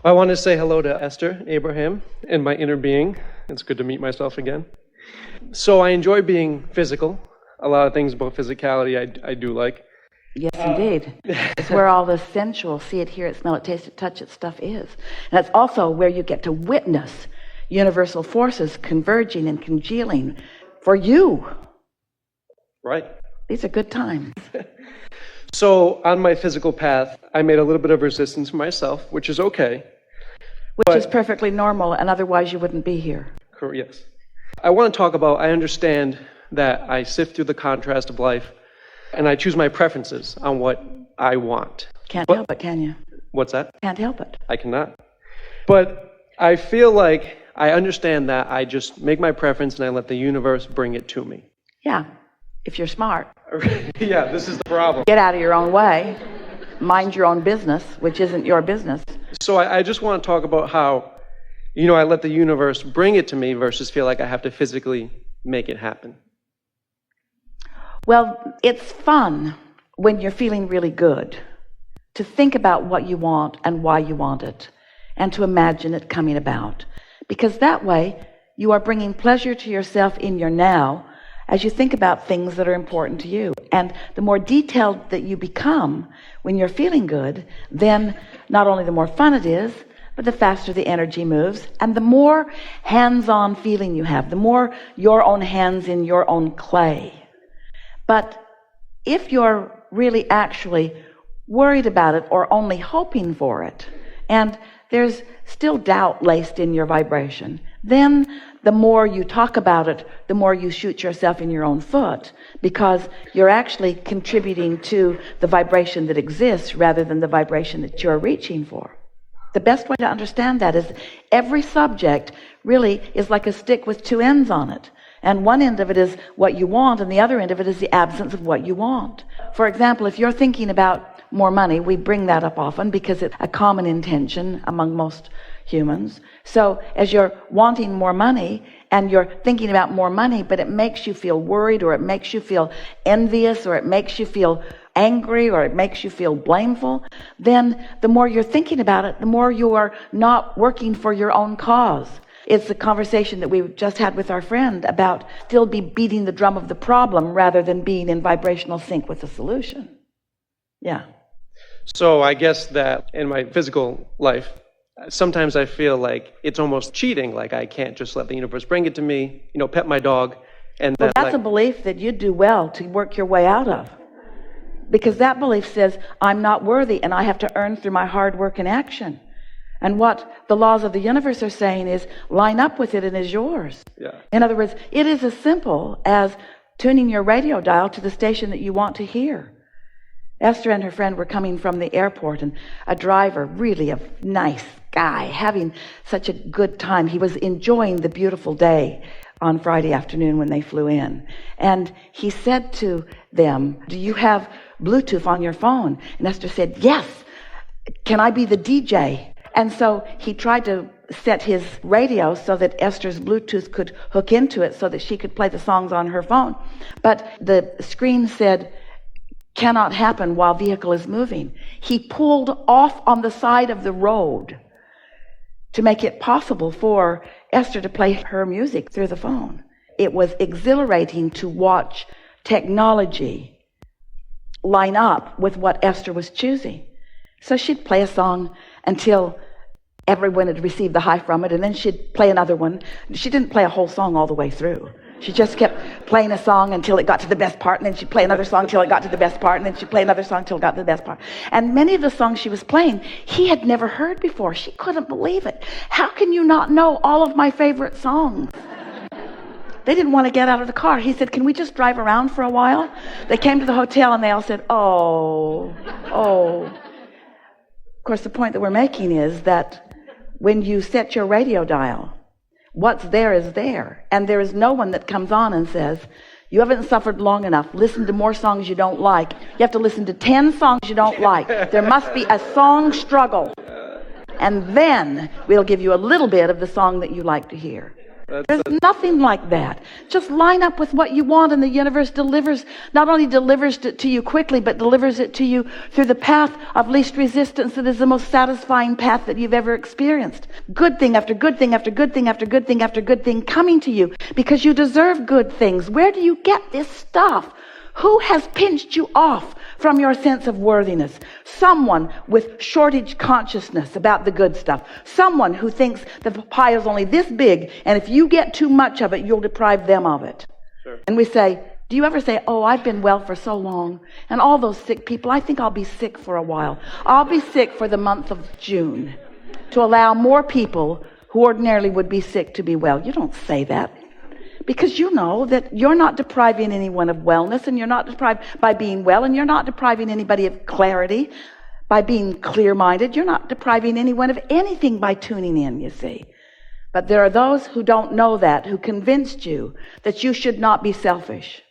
I want to say hello to Esther Abraham and my inner being. It's good to meet myself again. So I enjoy being physical. A lot of things about physicality I do like. Yes, indeed. It's where all the sensual, see it, hear it, smell it, taste it, touch it stuff is. And it's also where you get to witness universal forces converging and congealing for you. Right. These are good times. So on my physical path, I made a little bit of resistance for myself, which is okay. Which is perfectly normal, and otherwise you wouldn't be here. Yes. I want to talk about, I understand that I sift through the contrast of life, and I choose my preferences on what I want. Can't help it, can you? What's that? Can't help it. I cannot. But I feel like I understand that I just make my preference and I let the universe bring it to me. Yeah, if you're smart. Yeah, this is the problem. Get out of your own way. Mind your own business, which isn't your business. So I just want to talk about how, I let the universe bring it to me versus feel like I have to physically make it happen. Well, it's fun when you're feeling really good to think about what you want and why you want it and to imagine it coming about. Because that way you are bringing pleasure to yourself in your now as you think about things that are important to you. And the more detailed that you become when you're feeling good, then not only the more fun it is, but the faster the energy moves and the more hands-on feeling you have, the more your own hands in your own clay. But if you're really actually worried about it or only hoping for it, and there's still doubt laced in your vibration, then the more you talk about it, the more you shoot yourself in your own foot, because you're actually contributing to the vibration that exists rather than the vibration that you're reaching for. The best way to understand that is every subject really is like a stick with two ends on it. And one end of it is what you want, and the other end of it is the absence of what you want. For example, if you're thinking about more money, we bring that up often because it's a common intention among most humans. So as you're wanting more money and you're thinking about more money, but it makes you feel worried, or it makes you feel envious, or it makes you feel angry, or it makes you feel blameful, then the more you're thinking about it, the more you are not working for your own cause. It's the conversation that we just had with our friend about still be beating the drum of the problem rather than being in vibrational sync with the solution. Yeah. So I guess that in my physical life, sometimes I feel like it's almost cheating, like I can't just let the universe bring it to me, pet my dog. And well, that's a belief that you do well to work your way out of. Because that belief says, I'm not worthy and I have to earn through my hard work and action. And what the laws of the universe are saying is, line up with it and it's yours. Yeah. In other words, it is as simple as tuning your radio dial to the station that you want to hear. Esther and her friend were coming from the airport, and a driver, really a nice guy, having such a good time. He was enjoying the beautiful day on Friday afternoon when they flew in. And he said to them, do you have Bluetooth on your phone? And Esther said, yes. Can I be the DJ? And so he tried to set his radio so that Esther's Bluetooth could hook into it so that she could play the songs on her phone. But the screen said, cannot happen while vehicle is moving. He pulled off on the side of the road to make it possible for Esther to play her music through the phone. It was exhilarating to watch technology line up with what Esther was choosing. So she'd play a song until everyone had received the high from it, and then she'd play another one. She didn't play a whole song all the way through. She just kept playing a song until it got to the best part, and then she'd play another song until it got to the best part, and then she'd play another song until it got to the best part. And many of the songs she was playing, he had never heard before. She couldn't believe it. How can you not know all of my favorite songs? They didn't want to get out of the car. He said, can we just drive around for a while? They came to the hotel, and they all said, oh. Of course, the point that we're making is that when you set your radio dial, what's there is there. And there is no one that comes on and says, you haven't suffered long enough. Listen to more songs you don't like. You have to listen to 10 songs you don't like. There must be a song struggle. And then we'll give you a little bit of the song that you like to hear. There's nothing like that. Just line up with what you want, and the universe delivers, not only delivers it to you quickly, but delivers it to you through the path of least resistance that is the most satisfying path that you've ever experienced. Good thing after good thing after good thing after good thing after good thing coming to you because you deserve good things. Where do you get this stuff? Who has pinched you off from your sense of worthiness? Someone with shortage consciousness about the good stuff. Someone who thinks the pie is only this big, and if you get too much of it, you'll deprive them of it. Sure. And we say, do you ever say, oh, I've been well for so long, and all those sick people, I think I'll be sick for a while. I'll be sick for the month of June to allow more people who ordinarily would be sick to be well. You don't say that. Because you know that you're not depriving anyone of wellness, and you're not deprived by being well, and you're not depriving anybody of clarity by being clear-minded. You're not depriving anyone of anything by tuning in, you see. But there are those who don't know that, who convinced you that you should not be selfish.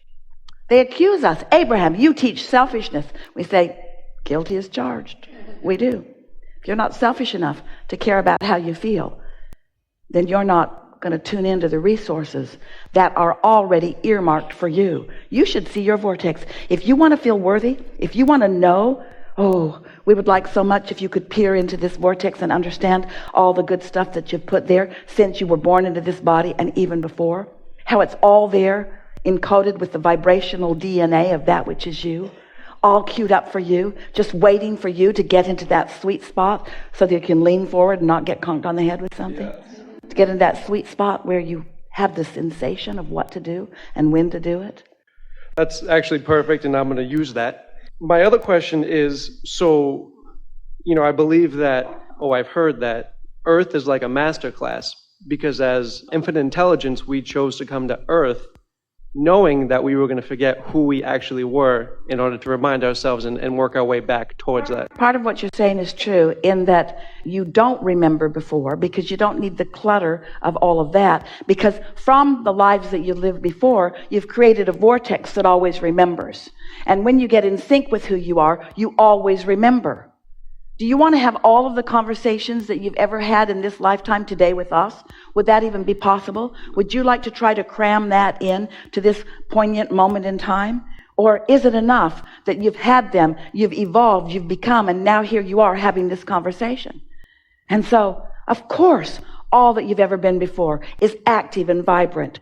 They accuse us. Abraham, you teach selfishness. We say, guilty as charged. We do. If you're not selfish enough to care about how you feel, then you're not going to tune into the resources that are already earmarked for you. You should see your vortex. If you want to feel worthy, if you want to know, oh, we would like so much if you could peer into this vortex and understand all the good stuff that you've put there since you were born into this body and even before, how it's all there encoded with the vibrational DNA of that which is you, all queued up for you, just waiting for you to get into that sweet spot so that you can lean forward and not get conked on the head with something. Yes. To get in that sweet spot where you have the sensation of what to do and when to do it. That's actually perfect, and I'm going to use that. My other question is, so, I believe that, I've heard that Earth is like a master class, because as infinite intelligence, we chose to come to Earth knowing that we were going to forget who we actually were in order to remind ourselves and work our way back towards that. Part of what you're saying is true in that you don't remember before because you don't need the clutter of all of that, because from the lives that you lived before, you've created a vortex that always remembers. And when you get in sync with who you are, you always remember. Do you want to have all of the conversations that you've ever had in this lifetime today with us? Would that even be possible? Would you like to try to cram that in to this poignant moment in time? Or is it enough that you've had them, you've evolved, you've become, and now here you are having this conversation? And so, of course, all that you've ever been before is active and vibrant.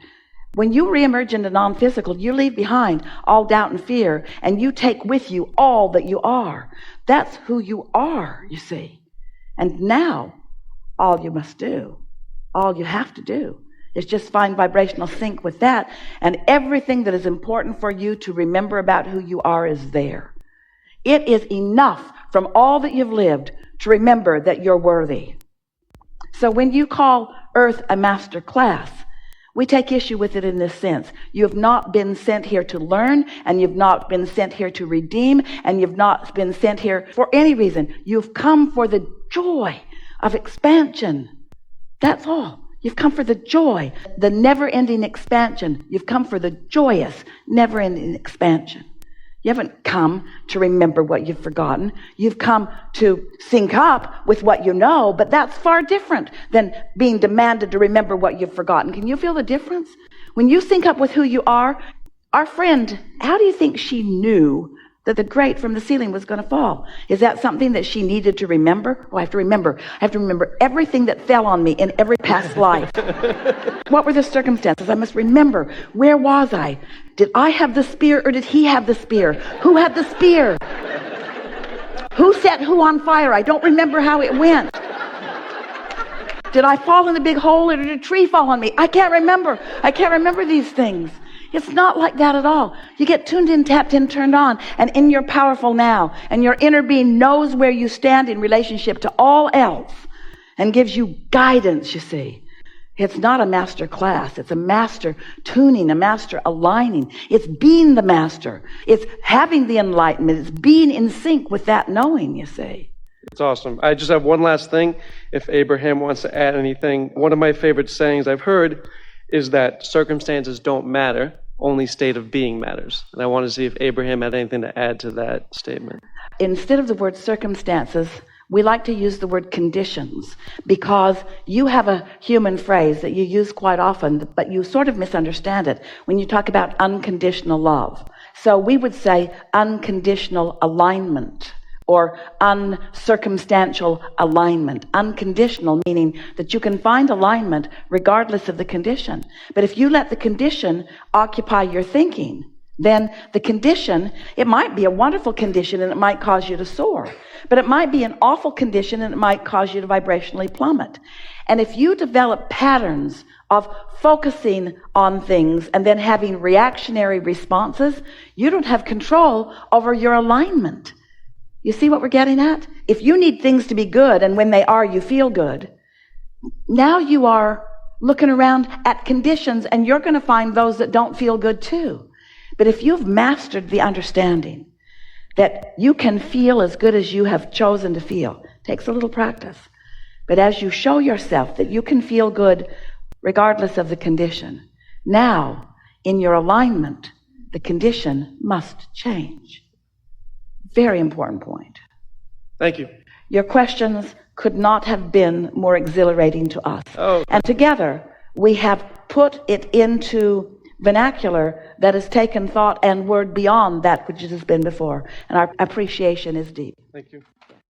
When you reemerge into non-physical, you leave behind all doubt and fear, and you take with you all that you are. That's who you are, you see. And now, all you must do, all you have to do, is just find vibrational sync with that, and everything that is important for you to remember about who you are is there. It is enough from all that you've lived to remember that you're worthy. So when you call Earth a master class, we take issue with it in this sense. You have not been sent here to learn, and you've not been sent here to redeem, and you've not been sent here for any reason. You've come for the joy of expansion. That's all. You've come for the joy, the never-ending expansion. You've come for the joyous, never-ending expansion. You haven't come to remember what you've forgotten. You've come to sync up with what you know, but that's far different than being demanded to remember what you've forgotten. Can you feel the difference? When you sync up with who you are, our friend, how do you think she knew that the grate from the ceiling was going to fall? Is that something that she needed to remember? Oh, I have to remember everything that fell on me in every past life. What were the circumstances? I must remember. Where was I? Did I have the spear, or did he have the spear? Who had the spear? Who set who on fire? I don't remember how it went. Did I fall in a big hole, or did a tree fall on me? I can't remember. I can't remember these things. It's not like that at all. You get tuned in, tapped in, turned on, and in your powerful now, and your inner being knows where you stand in relationship to all else and gives you guidance, you see. It's not a master class. It's a master tuning, a master aligning. It's being the master. It's having the enlightenment. It's being in sync with that knowing, you see. It's awesome. I just have one last thing. If Abraham wants to add anything, one of my favorite sayings I've heard is that circumstances don't matter, only state of being matters. And I want to see if Abraham had anything to add to that statement. Instead of the word circumstances, we like to use the word conditions because you have a human phrase that you use quite often, but you sort of misunderstand it when you talk about unconditional love. So we would say unconditional alignment or uncircumstantial alignment. Unconditional meaning that you can find alignment regardless of the condition. But if you let the condition occupy your thinking, then the condition, it might be a wonderful condition and it might cause you to soar, but it might be an awful condition and it might cause you to vibrationally plummet. And if you develop patterns of focusing on things and then having reactionary responses, you don't have control over your alignment. You see what we're getting at? If you need things to be good and when they are, you feel good, now you are looking around at conditions and you're going to find those that don't feel good too. But if you've mastered the understanding that you can feel as good as you have chosen to feel, takes a little practice. But as you show yourself that you can feel good regardless of the condition, now in your alignment, the condition must change. Very important point. Thank you. Your questions could not have been more exhilarating to us. Oh. And together we have put it into vernacular that has taken thought and word beyond that which it has been before. And our appreciation is deep. Thank you.